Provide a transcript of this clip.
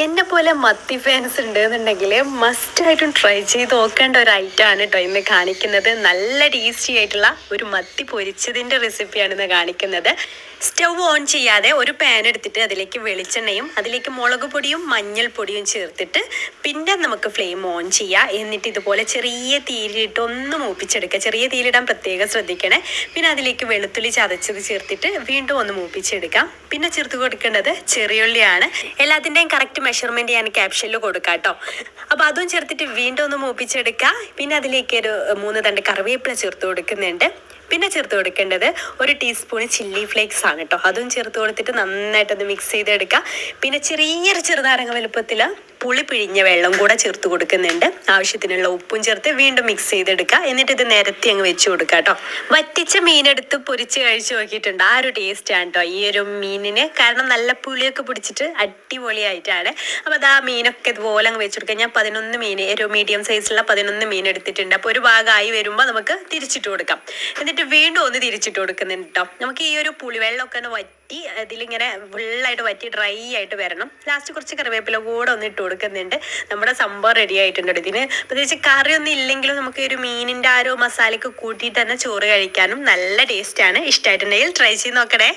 എന്നെ പോലെ മത്തി ഫാൻസ് ഉണ്ടെന്നുണ്ടെങ്കിൽ മസ്റ്റായിട്ടും ട്രൈ ചെയ്ത് നോക്കേണ്ട ഒരു ഐറ്റമാണ് കേട്ടോ ഇന്ന് കാണിക്കുന്നത്. നല്ല ടേസ്റ്റി ആയിട്ടുള്ള ഒരു മത്തി പൊരിച്ചതിൻ്റെ റെസിപ്പിയാണ് ഇന്ന് കാണിക്കുന്നത്. സ്റ്റവ് ഓൺ ചെയ്യാതെ ഒരു പാൻ എടുത്തിട്ട് അതിലേക്ക് വെളിച്ചെണ്ണയും അതിലേക്ക് മുളക് പൊടിയും മഞ്ഞൾപ്പൊടിയും ചേർത്തിട്ട് പിന്നെ നമുക്ക് ഫ്ലെയിം ഓൺ ചെയ്യാം. എന്നിട്ട് ഇതുപോലെ ചെറിയ തീയിലിട്ട് ഒന്ന് മൂപ്പിച്ചെടുക്കുക. ചെറിയ തീയിലിടാൻ പ്രത്യേകം ശ്രദ്ധിക്കണേ. പിന്നെ അതിലേക്ക് വെളുത്തുള്ളി ചതച്ചത് ചേർത്തിട്ട് വീണ്ടും ഒന്ന് മൂപ്പിച്ചെടുക്കാം. പിന്നെ ചേർത്ത് കൊടുക്കേണ്ടത് ചെറിയുള്ളിയാണ്. എല്ലാത്തിൻ്റെയും കറക്റ്റ് മെഷർമെന്റ് ഞാൻ ക്യാപ്ഷനിൽ കൊടുക്കാം കേട്ടോ. അപ്പോൾ അതും ചേർത്തിട്ട് വീണ്ടും ഒന്ന് മൂപ്പിച്ചെടുക്കുക. പിന്നെ അതിലേക്ക് ഒരു 3 തണ്ട് കറിവേപ്പില ചേർത്ത് കൊടുക്കുന്നുണ്ട്. പിന്നെ ചേർത്ത് കൊടുക്കേണ്ടത് 1 ടീസ്പൂൺ ചില്ലി ഫ്ലേക്സ് ആണ് കേട്ടോ. അതും ചേർത്ത് കൊടുത്തിട്ട് നന്നായിട്ടൊന്ന് മിക്സ് ചെയ്തെടുക്കുക. പിന്നെ ചെറിയൊരു ചെറുനാരങ്ങ വലുപ്പത്തിൽ പുളി പിഴിഞ്ഞ വെള്ളം കൂടെ ചേർത്ത് കൊടുക്കുന്നുണ്ട്. ആവശ്യത്തിനുള്ള ഉപ്പും ചേർത്ത് വീണ്ടും മിക്സ് ചെയ്തെടുക്കുക. എന്നിട്ട് ഇത് നിരത്തി അങ്ങ് വെച്ച് കൊടുക്കുക കേട്ടോ. വറ്റിച്ച മീനെടുത്ത് പൊരിച്ച് കഴിച്ച് നോക്കിയിട്ടുണ്ട്. ആ ഒരു ടേസ്റ്റ് ആണ് കേട്ടോ ഈ ഒരു മീനിന്. കാരണം നല്ല പുളിയൊക്കെ പിടിച്ചിട്ട് അടിപൊളിയായിട്ടാണ്. അപ്പോൾ അത് ആ മീനൊക്കെ ഇതുപോലെ അങ്ങ് വെച്ച് കൊടുക്കുക. ഞാൻ 11 മീൻ, ഒരു മീഡിയം സൈസുള്ള 11 മീൻ എടുത്തിട്ടുണ്ട്. അപ്പോൾ ഒരു ഭാഗമായി വരുമ്പോൾ നമുക്ക് തിരിച്ചിട്ട് കൊടുക്കാം. എന്നിട്ട് വീണ്ടും ഒന്ന് തിരിച്ചിട്ട് കൊടുക്കുന്നുണ്ട് കേട്ടോ. നമുക്ക് ഈ ഒരു പുളിവെള്ളമൊക്കെ ഒന്ന് വറ്റി അതിലിങ്ങനെ വെള്ളമായിട്ട് വറ്റി ഡ്രൈ ആയിട്ട് വരണം. ലാസ്റ്റ് കുറച്ച് കറിവേപ്പില കൂടെ ഒന്ന് ഇട്ട് കൊടുക്കുന്നുണ്ട്. നമ്മുടെ സംഭവം റെഡി ആയിട്ടുണ്ട്. ഇതിന് പ്രത്യേകിച്ച് കറിയൊന്നും ഇല്ലെങ്കിലും നമുക്ക് ഒരു മീനിൻ്റെ ആ ഒരു മസാലയൊക്കെ കൂട്ടിയിട്ട് തന്നെ ചോറ് കഴിക്കാനും നല്ല ടേസ്റ്റാണ്. ഇഷ്ടമായിട്ടുണ്ടെങ്കിൽ ട്രൈ ചെയ്ത് നോക്കണേ.